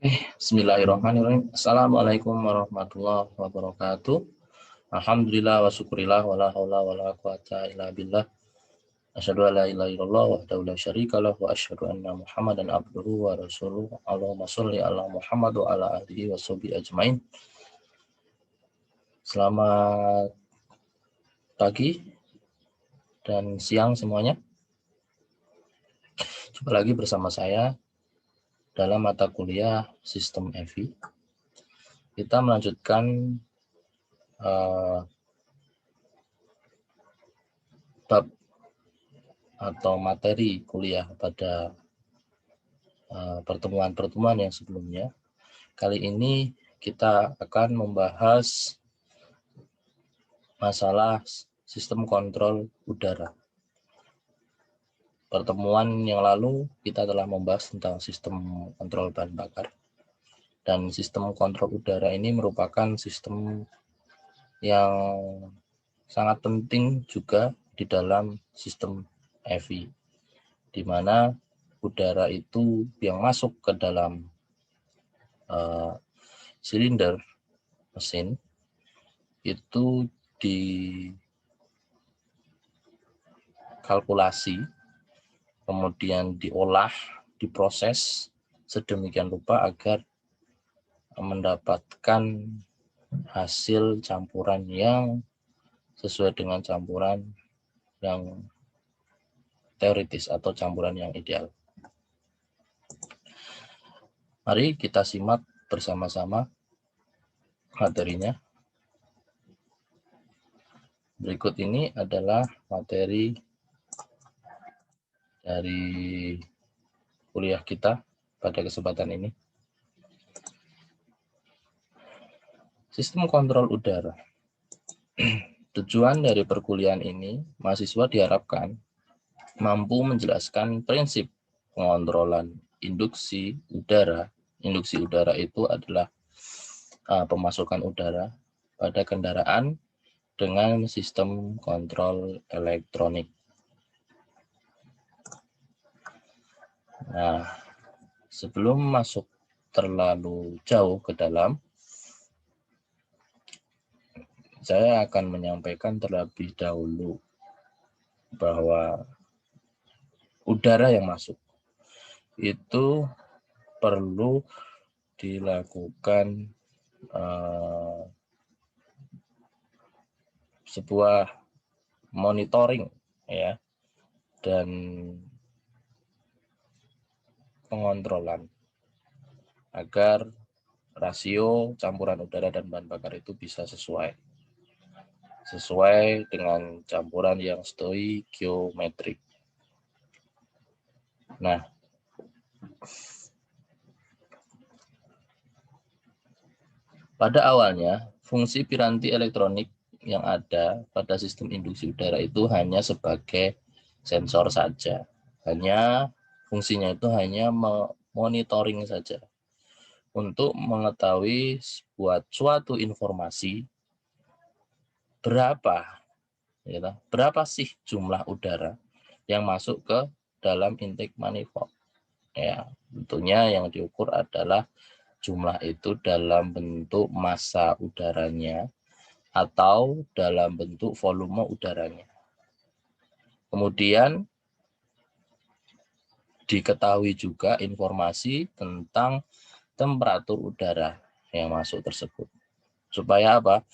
Bismillahirrahmanirrahim. Assalamualaikum warahmatullahi wabarakatuh. Alhamdulillah wa syukurillah wa la haula wa la quwata illa billah. Asyhadu an la ilaha illallah wahdahu la syarikalah wa asyhadu anna Muhammadan abduhu wa rasuluh. Allahumma sholli ala Muhammad wa ala alihi wa sahbihi ajmain. Selamat pagi dan siang semuanya. Jumpa lagi bersama saya dalam mata kuliah Sistem EVI. Kita melanjutkan bab atau materi kuliah pada pertemuan-pertemuan yang sebelumnya. Kali ini kita akan membahas masalah sistem kontrol udara. Pertemuan yang lalu kita telah membahas tentang sistem kontrol bahan bakar. Dan sistem kontrol udara ini merupakan sistem yang sangat penting juga di dalam sistem EVI, di mana udara itu yang masuk ke dalam silinder mesin itu dikalkulasi, kemudian diolah, diproses sedemikian rupa agar mendapatkan hasil campuran yang sesuai dengan campuran yang teoritis atau campuran yang ideal. Mari kita simak bersama-sama materinya. Berikut ini adalah materi dari kuliah kita pada kesempatan ini. Sistem kontrol udara. Tujuan dari perkuliahan ini, mahasiswa diharapkan mampu menjelaskan prinsip pengontrolan induksi udara. Induksi udara itu adalah pemasukan udara pada kendaraan dengan sistem kontrol elektronik. Nah, sebelum masuk terlalu jauh ke dalam, saya akan menyampaikan terlebih dahulu bahwa udara yang masuk itu perlu dilakukan sebuah monitoring ya, dan pengontrolan agar rasio campuran udara dan bahan bakar itu bisa sesuai dengan campuran yang stoikiometrik. Nah, pada awalnya fungsi piranti elektronik yang ada pada sistem induksi udara itu hanya sebagai sensor saja. Fungsinya itu hanya monitoring saja untuk mengetahui suatu informasi berapa sih jumlah udara yang masuk ke dalam intake manifold. Ya, tentunya yang diukur adalah jumlah itu dalam bentuk massa udaranya atau dalam bentuk volume udaranya. Kemudian diketahui juga informasi tentang temperatur udara yang masuk tersebut. Supaya apa?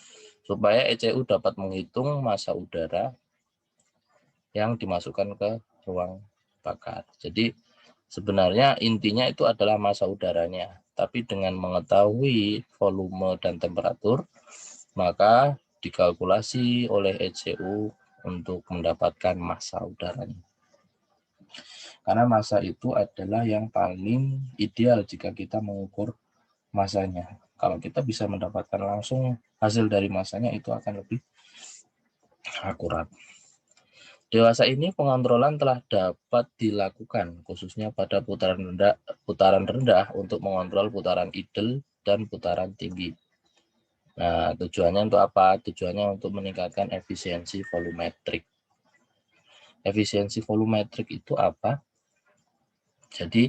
Supaya ECU dapat menghitung massa udara yang dimasukkan ke ruang bakar. Jadi sebenarnya intinya itu adalah massa udaranya. Tapi dengan mengetahui volume dan temperatur, maka dikalkulasi oleh ECU untuk mendapatkan massa udaranya. Karena massa itu adalah yang paling ideal jika kita mengukur massanya. Kalau kita bisa mendapatkan langsung hasil dari massanya, itu akan lebih akurat. Dewasa ini pengontrolan telah dapat dilakukan khususnya pada putaran rendah untuk mengontrol putaran idle dan putaran tinggi. Nah, tujuannya untuk apa? Tujuannya untuk meningkatkan efisiensi volumetrik. Efisiensi volumetrik itu apa? Jadi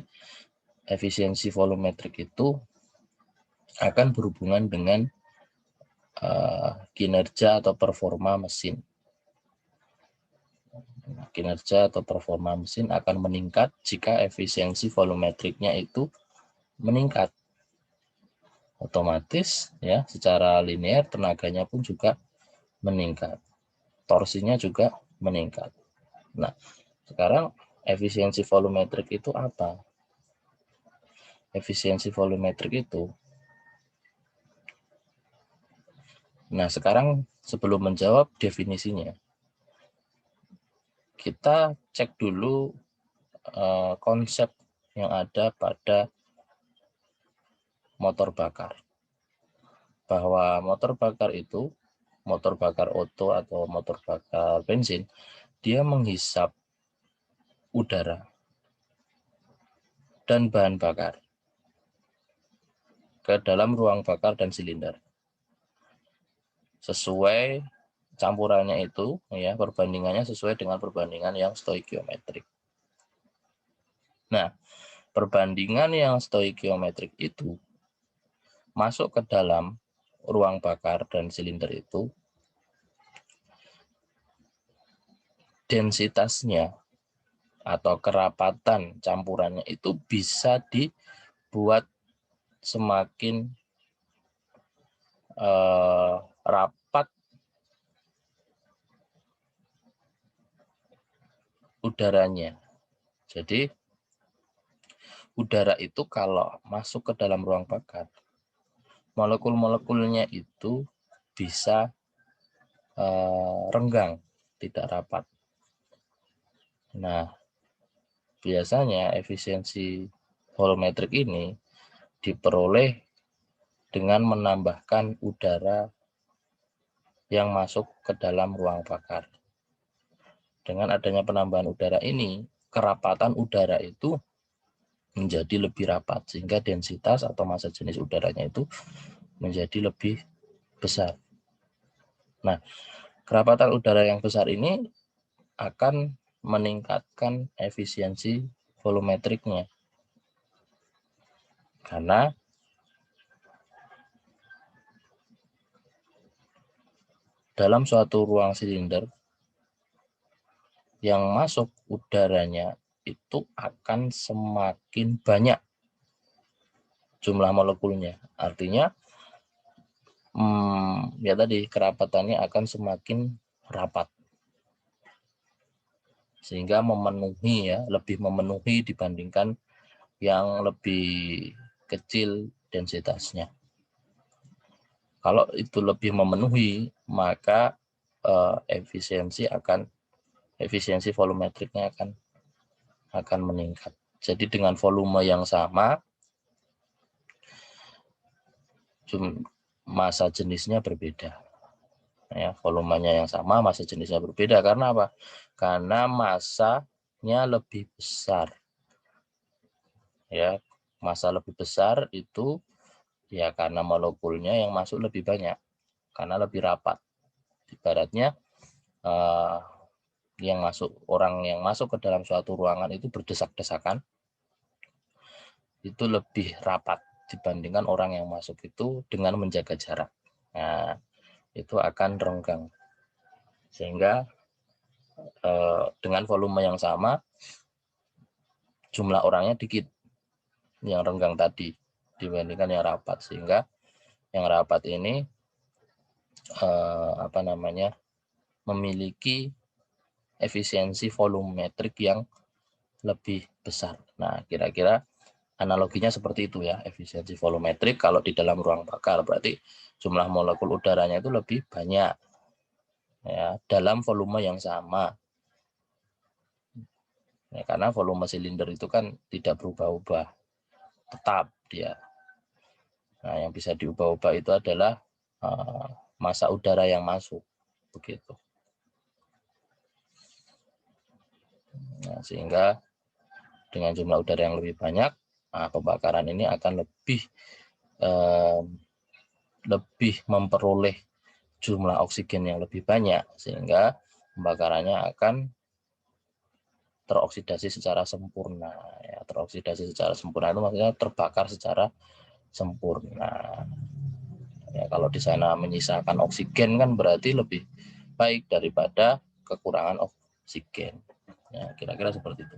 efisiensi volumetrik itu akan berhubungan dengan kinerja atau performa mesin. Kinerja atau performa mesin akan meningkat jika efisiensi volumetriknya itu meningkat. Otomatis ya secara linear tenaganya pun juga meningkat. Torsinya juga meningkat. Nah, sekarang efisiensi volumetrik itu apa? Efisiensi volumetrik itu. Nah, sekarang sebelum menjawab definisinya, kita cek dulu konsep yang ada pada motor bakar. Bahwa motor bakar itu, motor bakar oto atau motor bakar bensin, dia menghisap udara dan bahan bakar ke dalam ruang bakar dan silinder. Sesuai campurannya itu, ya perbandingannya sesuai dengan perbandingan yang stoikiometrik. Nah, perbandingan yang stoikiometrik itu masuk ke dalam ruang bakar dan silinder itu, densitasnya atau kerapatan campurannya itu bisa dibuat semakin rapat udaranya. Jadi udara itu kalau masuk ke dalam ruang bakar, molekul-molekulnya itu bisa renggang, tidak rapat. Nah, biasanya efisiensi volumetrik ini diperoleh dengan menambahkan udara yang masuk ke dalam ruang bakar. Dengan adanya penambahan udara ini, kerapatan udara itu menjadi lebih rapat, sehingga densitas atau massa jenis udaranya itu menjadi lebih besar. Nah, kerapatan udara yang besar ini akan meningkatkan efisiensi volumetriknya. Karena dalam suatu ruang silinder yang masuk udaranya itu akan semakin banyak jumlah molekulnya. Artinya ya tadi kerapatannya akan semakin rapat. Sehingga memenuhi ya, lebih memenuhi dibandingkan yang lebih kecil densitasnya. Kalau itu lebih memenuhi, maka efisiensi volumetriknya akan meningkat. Jadi dengan volume yang sama, massa jenisnya berbeda. Ya, volumenya yang sama, massa jenisnya berbeda. Karena apa? Karena massanya lebih besar. Ya, massa lebih besar itu ya karena molekulnya yang masuk lebih banyak, karena lebih rapat. Ibaratnya orang yang masuk ke dalam suatu ruangan itu berdesak-desakan, itu lebih rapat dibandingkan orang yang masuk itu dengan menjaga jarak. Nah, itu akan renggang. Sehingga dengan volume yang sama, jumlah orangnya dikit yang renggang tadi dibandingkan yang rapat. Sehingga yang rapat ini memiliki efisiensi volumetrik yang lebih besar. Nah, kira-kira analoginya seperti itu ya, efisiensi volumetrik kalau di dalam ruang bakar berarti jumlah molekul udaranya itu lebih banyak ya dalam volume yang sama. Ya, karena volume silinder itu kan tidak berubah-ubah, tetap dia. Nah, yang bisa diubah-ubah itu adalah massa udara yang masuk, begitu. Nah, sehingga dengan jumlah udara yang lebih banyak, pembakaran ini akan lebih memperoleh jumlah oksigen yang lebih banyak, sehingga pembakarannya akan teroksidasi secara sempurna. Ya, teroksidasi secara sempurna itu maksudnya terbakar secara sempurna. Ya, kalau di sana menyisakan oksigen kan berarti lebih baik daripada kekurangan oksigen. Ya, kira-kira seperti itu.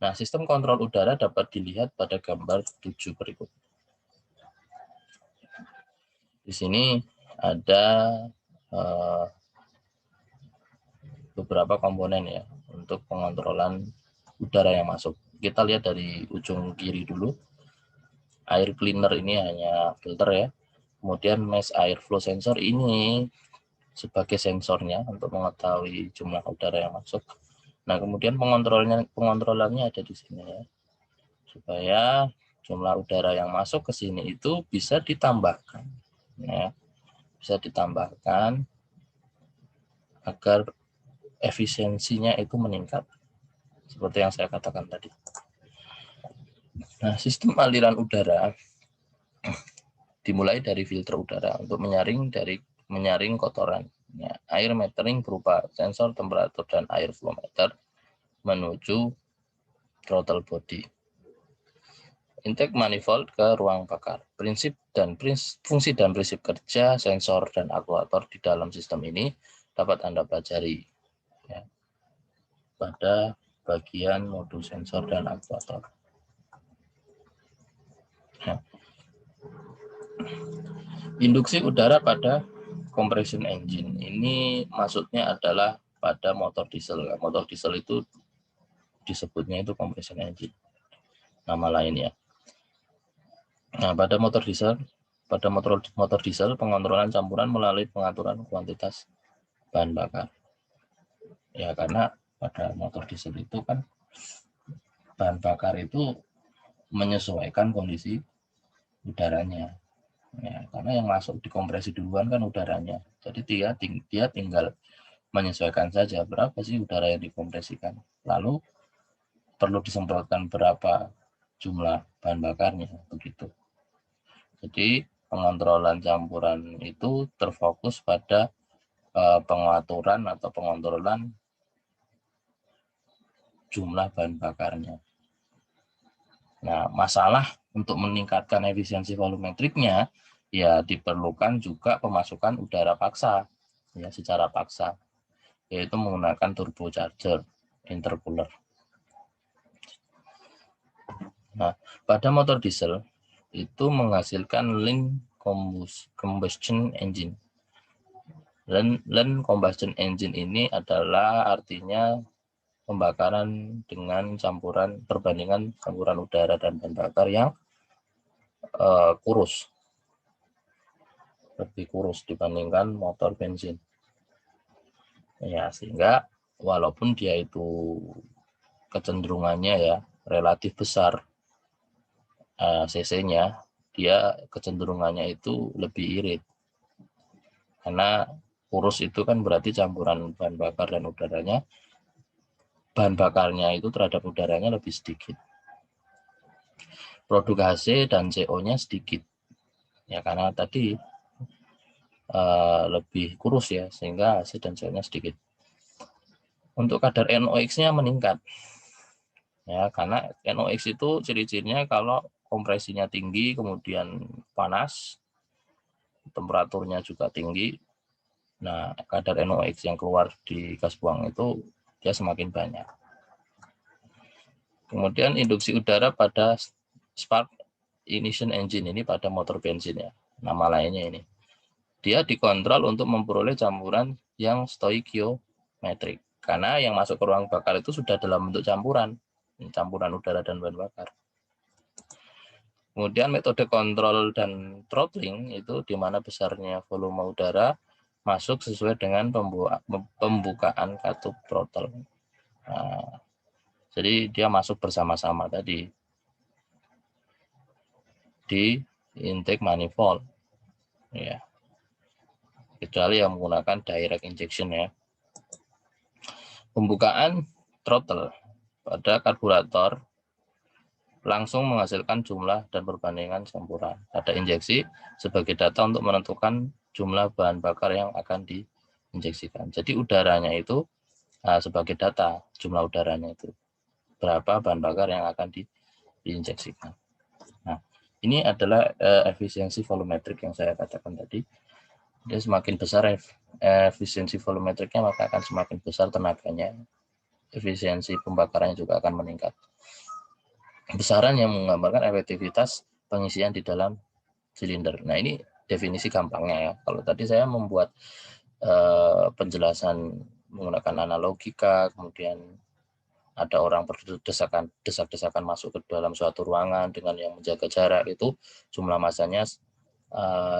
Nah, sistem kontrol udara dapat dilihat pada gambar 7 berikut. Di sini ada beberapa komponen ya untuk pengontrolan udara yang masuk. Kita lihat dari ujung kiri dulu. Air cleaner ini hanya filter ya. Kemudian mass air flow sensor ini sebagai sensornya untuk mengetahui jumlah udara yang masuk. Nah, kemudian pengontrolannya ada di sini ya. Supaya jumlah udara yang masuk ke sini itu bisa ditambahkan ya. Bisa ditambahkan agar efisiensinya itu meningkat. Seperti yang saya katakan tadi. Nah, sistem aliran udara dimulai dari filter udara untuk menyaring kotoran. Ya, air metering berupa sensor temperatur dan air flow meter menuju throttle body. Intake manifold ke ruang bakar. Fungsi dan prinsip kerja sensor dan aktuator di dalam sistem ini dapat Anda pelajari ya, pada bagian modul sensor dan aktuator. Ya. Induksi udara pada compression engine ini maksudnya adalah pada motor diesel. Motor diesel itu disebutnya itu compression engine, nama lainnya. Nah, pada motor diesel pengontrolan campuran melalui pengaturan kuantitas bahan bakar. Ya, karena pada motor diesel itu kan bahan bakar itu menyesuaikan kondisi udaranya. Ya, karena yang masuk dikompresi duluan kan udaranya. Jadi dia tinggal menyesuaikan saja berapa sih udara yang dikompresikan. Lalu perlu disemprotkan berapa jumlah bahan bakarnya begitu. Jadi pengontrolan campuran itu terfokus pada pengaturan atau pengontrolan jumlah bahan bakarnya. Nah, masalah untuk meningkatkan efisiensi volumetriknya ya diperlukan juga pemasukan udara paksa ya secara paksa, yaitu menggunakan turbocharger intercooler. Nah, pada motor diesel itu menghasilkan lean combustion engine. Lean combustion engine ini adalah artinya pembakaran dengan perbandingan campuran udara dan bahan bakar yang kurus, lebih kurus dibandingkan motor bensin. Ya, sehingga walaupun dia itu kecenderungannya ya relatif besar cc-nya, dia kecenderungannya itu lebih irit. Karena kurus itu kan berarti campuran bahan bakar dan udaranya, bahan bakarnya itu terhadap udaranya lebih sedikit. Produk HC dan CO-nya sedikit. Ya, karena tadi lebih kurus ya, sehingga HC dan CO-nya sedikit. Untuk kadar NOx-nya meningkat. Ya, karena NOx itu ciri-cirinya kalau kompresinya tinggi, kemudian panas, temperaturnya juga tinggi. Nah, kadar NOx yang keluar di gas buang itu dia semakin banyak. Kemudian induksi udara pada spark ignition engine ini pada motor bensin ya, nama lainnya ini. Dia dikontrol untuk memperoleh campuran yang stoikiometrik. Karena yang masuk ke ruang bakar itu sudah dalam bentuk campuran udara dan bahan bakar. Kemudian metode kontrol dan throttling itu di mana besarnya volume udara masuk sesuai dengan pembukaan katup throttle. Nah, jadi dia masuk bersama-sama tadi di intake manifold, ya. Kecuali yang menggunakan direct injection ya. Pembukaan throttle pada karburator langsung menghasilkan jumlah dan perbandingan campuran. Ada injeksi sebagai data untuk menentukan jumlah bahan bakar yang akan diinjeksikan. Jadi udaranya itu sebagai data, jumlah udaranya itu berapa bahan bakar yang akan diinjeksikan. Nah, Ini adalah efisiensi volumetrik yang saya katakan tadi. Dia semakin besar efisiensi volumetriknya, maka akan semakin besar tenaganya. Efisiensi pembakarannya juga akan meningkat. Besaran yang menggambarkan efektivitas pengisian di dalam silinder. Nah, ini definisi gampangnya ya. Kalau tadi saya membuat penjelasan menggunakan analogika, kemudian ada orang berdesak-desakan masuk ke dalam suatu ruangan dengan yang menjaga jarak, itu jumlah masanya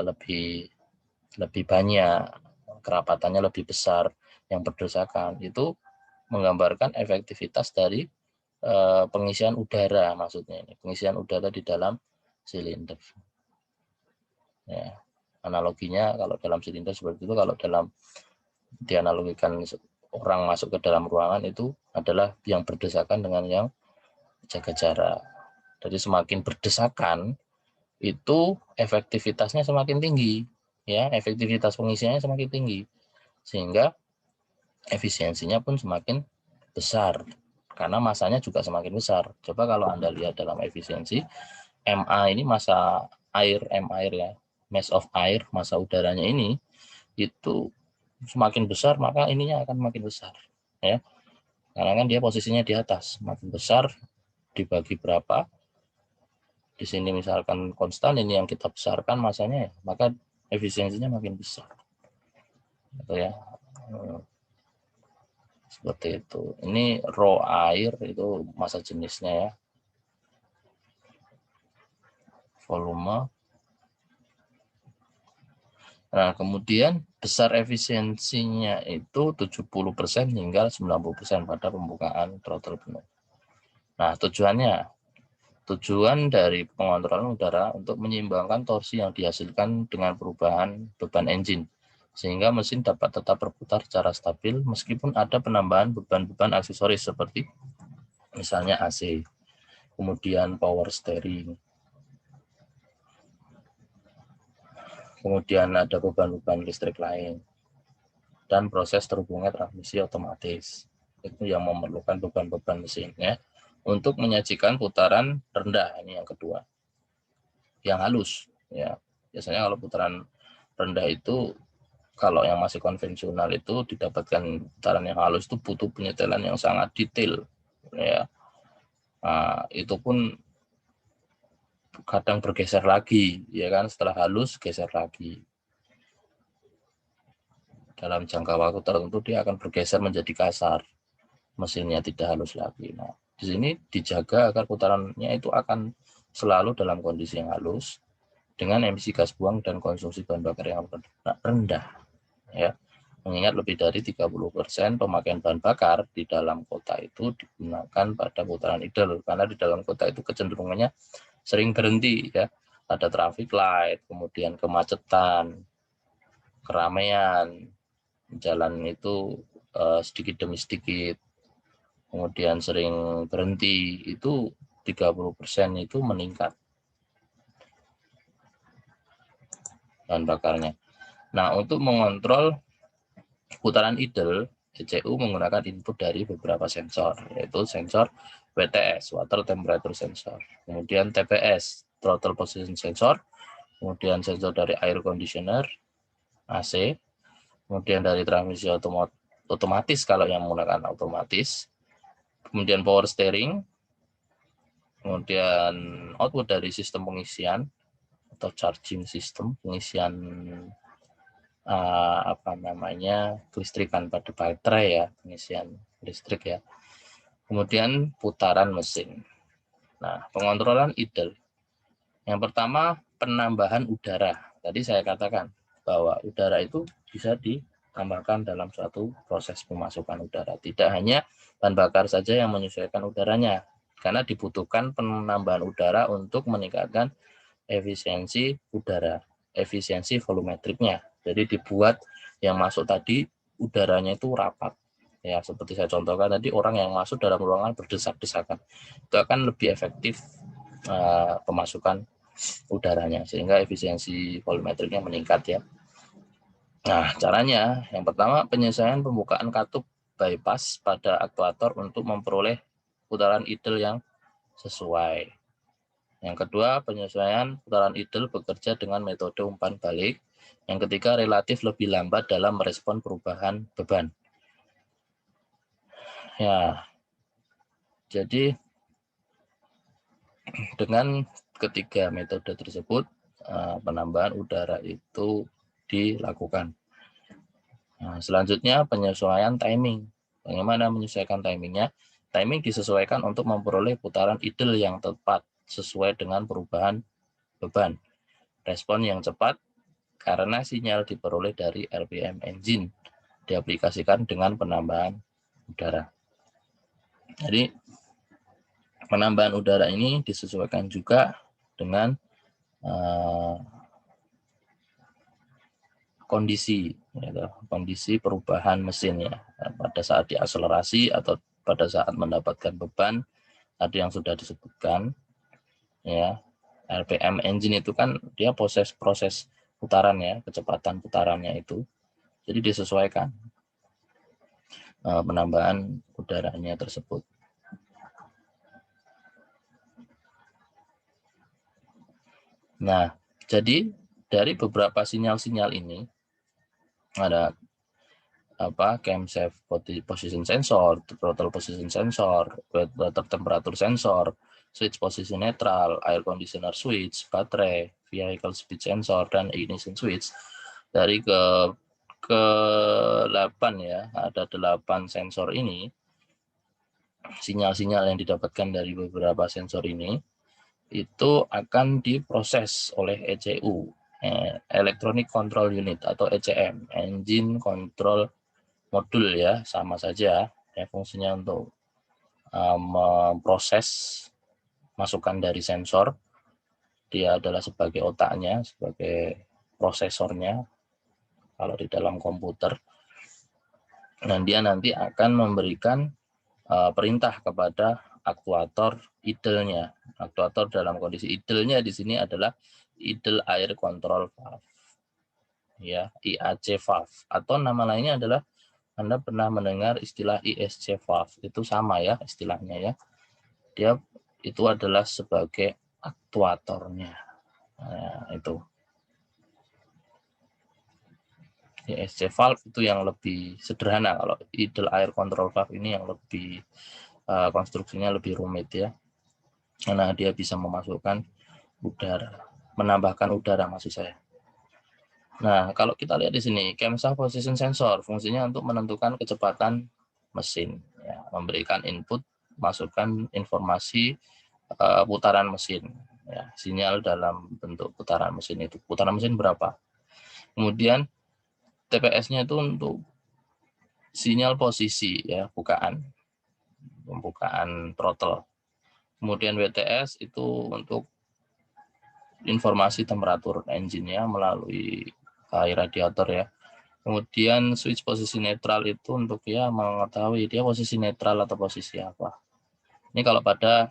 lebih banyak, kerapatannya lebih besar, yang berdesakan, itu menggambarkan efektivitas dari pengisian udara, maksudnya ini pengisian udara di dalam silinder. Ya, analoginya kalau dalam silinder seperti itu, kalau dalam dianalogikan orang masuk ke dalam ruangan itu adalah yang berdesakan dengan yang jaga jarak. Jadi semakin berdesakan itu efektivitasnya semakin tinggi, ya, efektivitas pengisiannya semakin tinggi, sehingga efisiensinya pun semakin besar karena masanya juga semakin besar. Coba kalau Anda lihat dalam efisiensi, MA ini massa air, M air ya, mass of air, massa udaranya ini, itu semakin besar maka ininya akan makin besar, ya, karena kan dia posisinya di atas, makin besar dibagi berapa, di sini misalkan konstan, ini yang kita besarkan masanya, ya, maka efisiensinya makin besar, gitu ya. Seperti itu. Ini rho air itu massa jenisnya ya, volume. Nah, kemudian besar efisiensinya itu 70% hingga 90% pada pembukaan throttle penuh. Nah, tujuan dari pengontrolan udara untuk menyeimbangkan torsi yang dihasilkan dengan perubahan beban engine, sehingga mesin dapat tetap berputar secara stabil meskipun ada penambahan beban-beban aksesoris seperti misalnya AC, kemudian power steering, kemudian ada beban-beban listrik lain, dan proses terhubungnya transmisi otomatis. Itu yang memerlukan beban-beban mesinnya untuk menyajikan putaran rendah. Ini yang kedua, yang halus. Ya, biasanya kalau putaran rendah itu, kalau yang masih konvensional itu didapatkan putaran yang halus itu butuh penyetelan yang sangat detail. Ya, nah, itu pun kadang bergeser lagi, ya kan, setelah halus geser lagi. Dalam jangka waktu tertentu dia akan bergeser menjadi kasar, mesinnya tidak halus lagi. Nah, di sini dijaga agar putarannya itu akan selalu dalam kondisi yang halus dengan emisi gas buang dan konsumsi bahan bakar yang rendah, ya. Mengingat lebih dari 30% pemakaian bahan bakar di dalam kota itu digunakan pada putaran idle, karena di dalam kota itu kecenderungannya sering berhenti, ya. Ada traffic light, kemudian kemacetan, keramaian, jalan itu sedikit demi sedikit, kemudian sering berhenti, itu 30% itu meningkat bahan bakarnya. Nah, untuk mengontrol putaran idle, ECU menggunakan input dari beberapa sensor, yaitu sensor WTS, Water Temperature Sensor, kemudian TPS, Throttle Position Sensor, kemudian sensor dari air conditioner, AC, kemudian dari transmisi otomatis kalau yang menggunakan otomatis, kemudian power steering, kemudian output dari sistem pengisian atau charging system, pengisian kelistrikan pada baterai, ya, pengisian listrik, ya. Kemudian putaran mesin. Nah, pengontrolan idle. Yang pertama, penambahan udara. Tadi saya katakan bahwa udara itu bisa ditambahkan dalam suatu proses pemasukan udara. Tidak hanya bahan bakar saja yang menyesuaikan udaranya, karena dibutuhkan penambahan udara untuk meningkatkan efisiensi udara, efisiensi volumetriknya. Jadi dibuat yang masuk tadi udaranya itu rapat. Ya, seperti saya contohkan tadi, orang yang masuk dalam ruangan berdesak-desakan, itu akan lebih efektif pemasukan udaranya, sehingga efisiensi volumetriknya meningkat, ya. Nah, caranya yang pertama, penyesuaian pembukaan katup bypass pada aktuator untuk memperoleh putaran idle yang sesuai. Yang kedua, penyesuaian putaran idle bekerja dengan metode umpan balik. Yang ketiga, relatif lebih lambat dalam merespon perubahan beban. Ya, jadi dengan ketiga metode tersebut, penambahan udara itu dilakukan. Nah, selanjutnya penyesuaian timing. Bagaimana menyesuaikan timingnya? Timing disesuaikan untuk memperoleh putaran idle yang tepat sesuai dengan perubahan beban. Respon yang cepat karena sinyal diperoleh dari RPM engine diaplikasikan dengan penambahan udara. Jadi penambahan udara ini disesuaikan juga dengan kondisi perubahan mesin ya, pada saat diakselerasi atau pada saat mendapatkan beban. Tadi yang sudah disebutkan ya, RPM engine itu kan dia proses putaran ya, kecepatan putarannya itu, jadi disesuaikan penambahan udaranya tersebut. Nah, jadi dari beberapa sinyal-sinyal ini ada camshaft position sensor, throttle position sensor, water temperature sensor, switch posisi netral, air conditioner switch, baterai, vehicle speed sensor, dan ignition switch. Dari ke 8 ya, ada 8 sensor ini. Sinyal-sinyal yang didapatkan dari beberapa sensor ini itu akan diproses oleh ECU, Electronic Control Unit atau ECM, Engine Control Module ya, sama saja ya, fungsinya untuk memproses masukan dari sensor. Dia adalah sebagai otaknya, sebagai prosesornya kalau di dalam komputer. Dan dia nanti akan memberikan perintah kepada aktuator idle-nya. Aktuator dalam kondisi idle-nya di sini adalah idle air control valve. Ya, IAC valve, atau nama lainnya adalah Anda pernah mendengar istilah ISC valve, itu sama ya istilahnya ya. Dia itu adalah sebagai aktuatornya. Nah, itu. ISC valve itu yang lebih sederhana, kalau idle air control valve ini yang lebih konstruksinya lebih rumit ya. Karena dia bisa memasukkan udara, menambahkan udara maksud saya. Nah, kalau kita lihat di sini, camshaft position sensor fungsinya untuk menentukan kecepatan mesin, ya, memberikan input, masukkan informasi putaran mesin, ya, sinyal dalam bentuk putaran mesin itu, putaran mesin berapa. Kemudian TPS-nya itu untuk sinyal posisi, ya, pembukaan throttle. Kemudian WTS itu untuk informasi temperatur engine-nya melalui radiator ya. Kemudian switch posisi netral itu untuk ya mengetahui dia posisi netral atau posisi apa. Ini kalau pada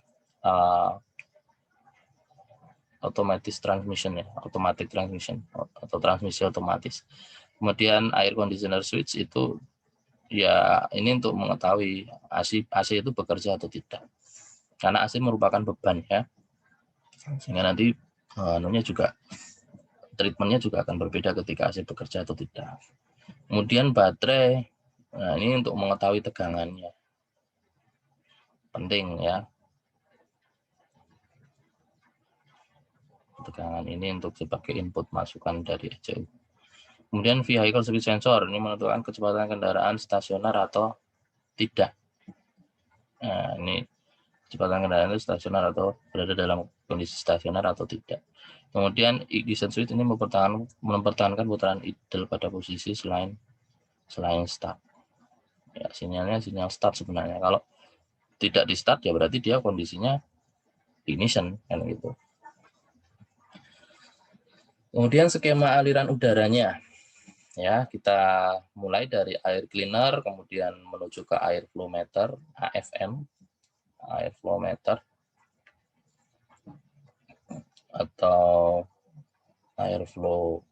automatic transmission ya, automatic transmission atau transmisi otomatis. Kemudian air conditioner switch itu ya ini untuk mengetahui AC itu bekerja atau tidak. Karena AC merupakan beban ya. Sehingga nanti juga treatmentnya juga akan berbeda ketika AC bekerja atau tidak. Kemudian baterai, nah ini untuk mengetahui tegangannya. Penting ya. Tegangan ini untuk sebagai input masukan dari ECU. Kemudian vehicle speed sensor, ini menentukan kecepatan kendaraan stasioner atau tidak. Nah, ini kecepatan kendaraan itu stasioner atau berada dalam kondisi stasioner atau tidak. Kemudian ignition switch ini mempertahankan putaran idle pada posisi selain start. Ya, sinyalnya sinyal start sebenarnya. Kalau tidak di start ya berarti dia kondisinya ignition kan gitu. Kemudian skema aliran udaranya. Ya, kita mulai dari air cleaner kemudian menuju ke air flow meter, AFM, air flow meter atau air flow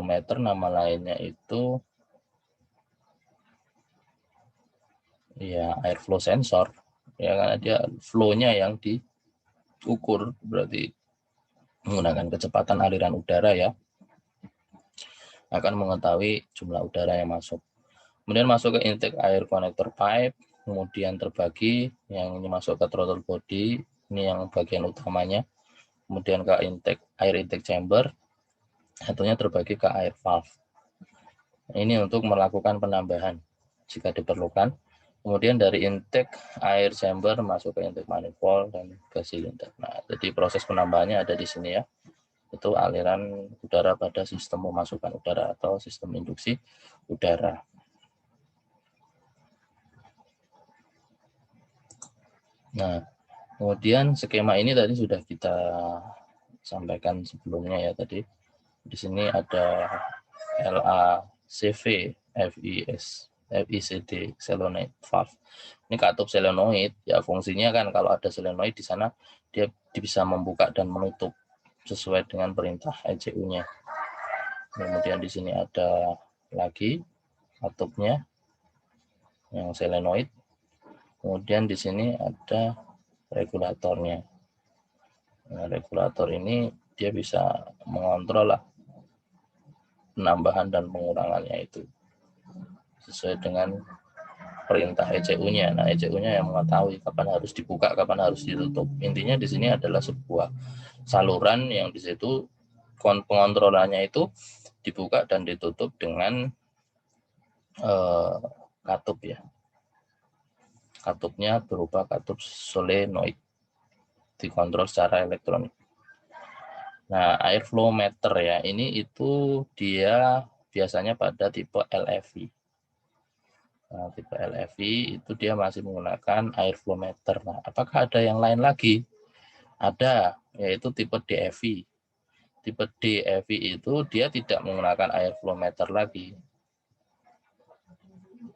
meter, nama lainnya itu ya air flow sensor ya, karena dia flow-nya yang ukur, berarti menggunakan kecepatan aliran udara ya, akan mengetahui jumlah udara yang masuk. Kemudian masuk ke intake air connector pipe, kemudian terbagi, yang ini masuk ke throttle body, ini yang bagian utamanya, kemudian ke air intake chamber, satunya terbagi ke air valve. Ini untuk melakukan penambahan jika diperlukan. Kemudian dari intake air chamber masuk ke intake manifold dan ke silinder. Nah, jadi proses penambahannya ada di sini ya. Itu aliran udara pada sistem memasukkan udara atau sistem induksi udara. Nah, kemudian skema ini tadi sudah kita sampaikan sebelumnya ya tadi. Di sini ada LACV, FICD, solenoid valve. Ini katup solenoid, ya fungsinya kan kalau ada solenoid di sana dia bisa membuka dan menutup sesuai dengan perintah ECU-nya. Kemudian di sini ada lagi katupnya yang solenoid. Kemudian di sini ada regulatornya. Nah, regulator ini dia bisa mengontrol lah penambahan dan pengurangannya itu sesuai dengan perintah ECU-nya. Nah, ECU-nya yang mengetahui kapan harus dibuka, kapan harus ditutup. Intinya di sini adalah sebuah saluran yang di situ pengontrolannya itu dibuka dan ditutup dengan katup ya. Katupnya berupa katup solenoid, dikontrol secara elektronik. Nah, air flow meter ya, ini itu dia biasanya pada tipe LFI. Nah, tipe LFI itu dia masih menggunakan air flow meter. Nah, apakah ada yang lain lagi? Ada, yaitu tipe DFI. Tipe DFI itu dia tidak menggunakan air flow meter lagi.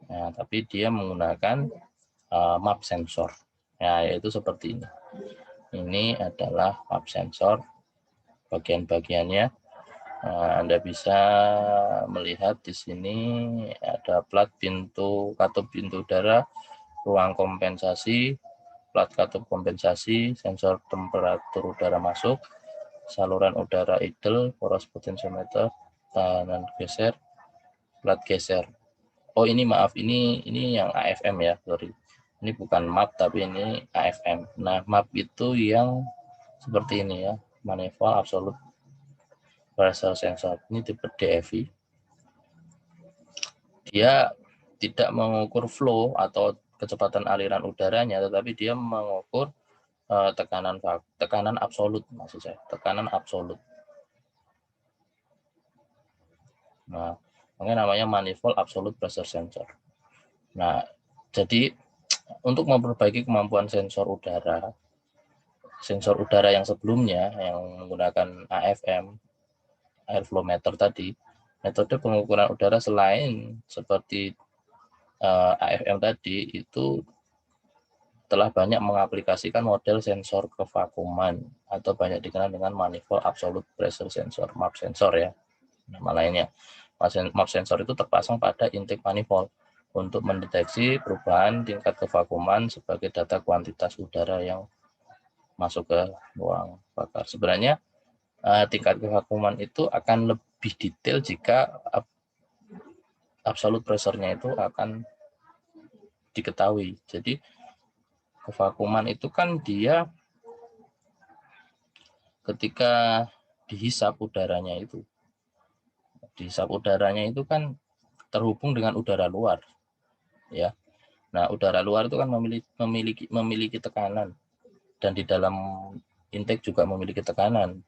Nah, tapi dia menggunakan map sensor. Ya, yaitu seperti ini. Ini adalah map sensor. Bagian-bagiannya Anda bisa melihat di sini ada plat pintu katup pintu udara, ruang kompensasi, plat katup kompensasi, sensor temperatur udara masuk, saluran udara idle, poros potentiometer, tahanan geser, plat geser. Oh ini maaf, ini yang AFM ya, sorry. Ini bukan map tapi ini AFM. Nah map itu yang seperti ini ya, manifold absolute pressure sensor. Ini tipe DFI. Dia tidak mengukur flow atau kecepatan aliran udaranya, tetapi dia mengukur tekanan absolut, maksud saya, tekanan absolut. Nah, makanya namanya manifold absolute pressure sensor. Nah, jadi untuk memperbaiki kemampuan sensor udara yang sebelumnya yang menggunakan AFM, air flow meter tadi, metode pengukuran udara selain seperti AFM tadi itu telah banyak mengaplikasikan model sensor kevakuman atau banyak dikenal dengan manifold absolute pressure sensor, MAP sensor ya, nama lainnya. MAP sensor itu terpasang pada intake manifold untuk mendeteksi perubahan tingkat kevakuman sebagai data kuantitas udara yang masuk ke ruang bakar. Sebenarnya tingkat kevakuman itu akan lebih detail jika absolute pressure-nya itu akan diketahui. Jadi kevakuman itu kan dia ketika dihisap udaranya itu kan terhubung dengan udara luar ya. Nah udara luar itu kan memiliki tekanan dan di dalam intake juga memiliki tekanan.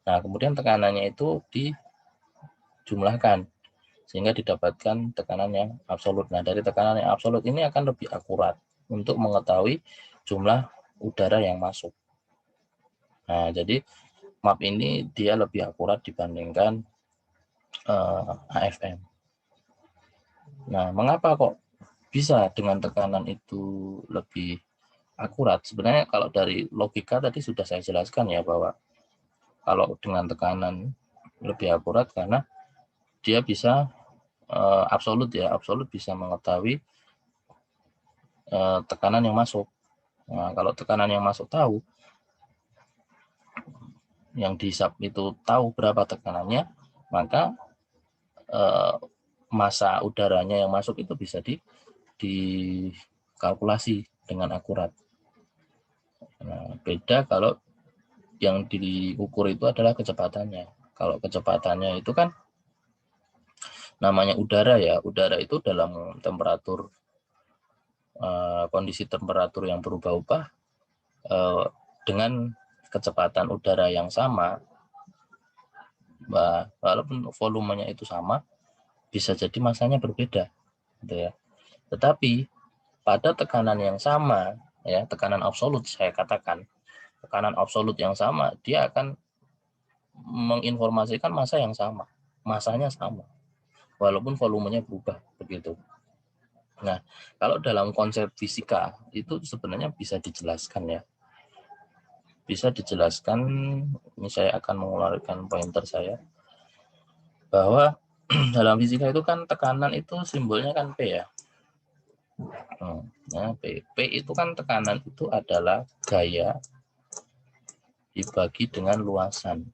Nah kemudian tekanannya itu dijumlahkan sehingga didapatkan tekanan yang absolut. Nah dari tekanan yang absolut ini akan lebih akurat untuk mengetahui jumlah udara yang masuk. Nah jadi map ini dia lebih akurat dibandingkan AFM. Nah, mengapa kok bisa dengan tekanan itu lebih akurat? Sebenarnya kalau dari logika tadi sudah saya jelaskan ya bahwa kalau dengan tekanan lebih akurat karena dia bisa absolut bisa mengetahui tekanan yang masuk. Nah, kalau tekanan yang masuk tahu, yang dihisap itu tahu berapa tekanannya, maka massa udaranya yang masuk itu bisa dikalkulasi dengan akurat. Nah, beda kalau yang diukur itu adalah kecepatannya. Kalau kecepatannya itu kan namanya udara ya, udara itu dalam temperatur kondisi temperatur yang berubah-ubah dengan kecepatan udara yang sama, walaupun volumenya itu sama, bisa jadi massanya berbeda, gitu ya. Tetapi pada tekanan yang sama, ya tekanan absolut saya katakan, tekanan absolut yang sama, dia akan menginformasikan massa yang sama, massanya sama, walaupun volumenya berubah, begitu. Nah, kalau dalam konsep fisika itu sebenarnya bisa dijelaskan ya. Bisa dijelaskan, ini saya akan mengeluarkan pointer saya, bahwa dalam fisika itu kan tekanan itu simbolnya kan P ya. Nah, P itu kan tekanan itu adalah gaya dibagi dengan luasan.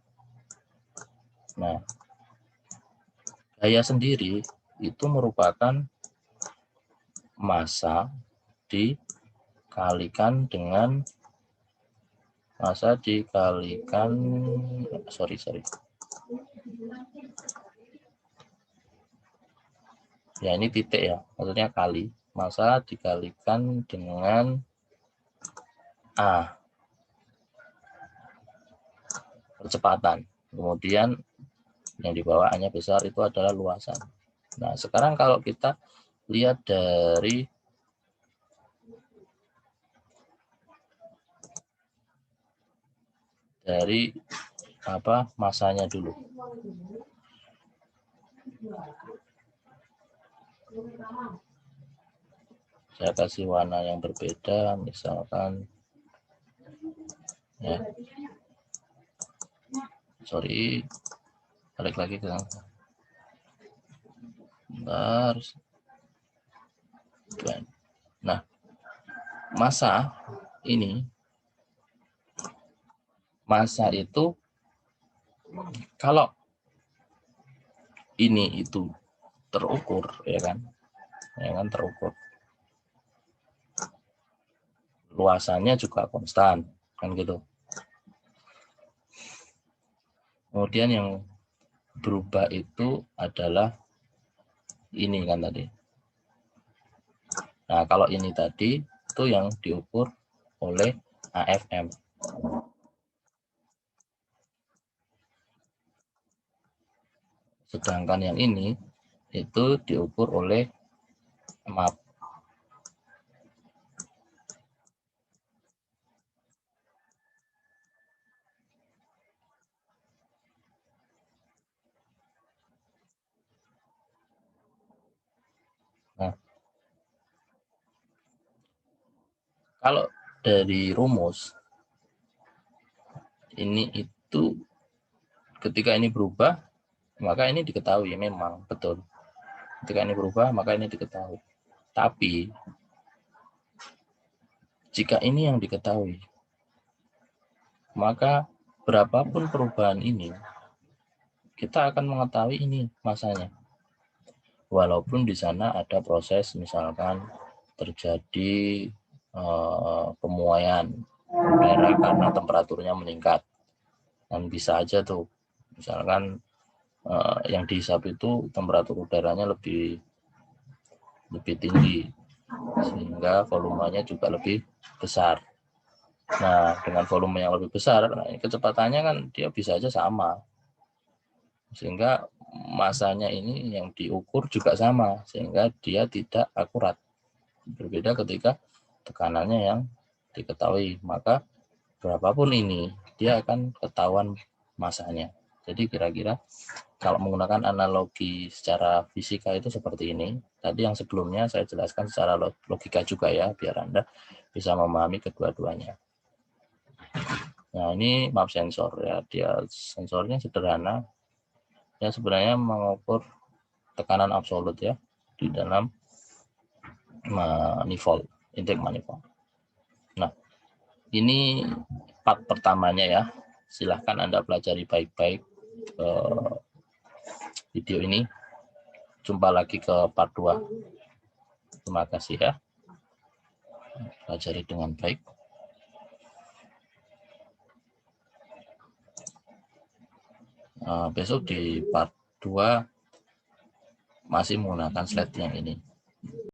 Nah, gaya sendiri itu merupakan massa dikalikan dengan ya ini titik ya, maksudnya kali, massa dikalikan dengan A, percepatan, kemudian yang di bawah A-nya besar itu adalah luasan. Nah, sekarang kalau kita lihat dari masanya dulu. Saya kasih warna yang berbeda, misalkan ya. Sorry, balik lagi ke bentar. Nah, massa itu kalau ini itu terukur ya kan terukur, luasannya juga konstan kan gitu. Kemudian yang berubah itu adalah ini kan tadi. Nah, kalau ini tadi itu yang diukur oleh AFM. Sedangkan yang ini itu diukur oleh MAP. Nah, kalau dari rumus ini itu ketika ini berubah, maka ini diketahui memang betul. Ketika ini berubah, maka ini diketahui. Tapi jika ini yang diketahui, maka berapapun perubahan ini, kita akan mengetahui ini masanya. Walaupun di sana ada proses misalkan terjadi pemuaian udara karena temperaturnya meningkat. Dan bisa aja tuh, misalkan yang dihisap itu temperatur udaranya lebih tinggi, sehingga volumenya juga lebih besar. Nah, dengan volume yang lebih besar, kecepatannya kan dia bisa aja sama. Sehingga masanya ini yang diukur juga sama, sehingga dia tidak akurat. Berbeda ketika tekanannya yang diketahui, maka berapapun ini, dia akan ketahuan masanya. Jadi kira-kira kalau menggunakan analogi secara fisika itu seperti ini. Tadi yang sebelumnya saya jelaskan secara logika juga ya, biar Anda bisa memahami kedua-duanya. Nah, ini map sensor ya, dia sensornya sederhana. Ya sebenarnya mengukur tekanan absolut ya di dalam manifold, intake manifold. Nah, ini part pertamanya ya. Silahkan Anda pelajari baik-baik video ini. Jumpa lagi ke part 2. Terima kasih ya. Pelajari dengan baik. Besok di part 2 masih menggunakan slide yang ini.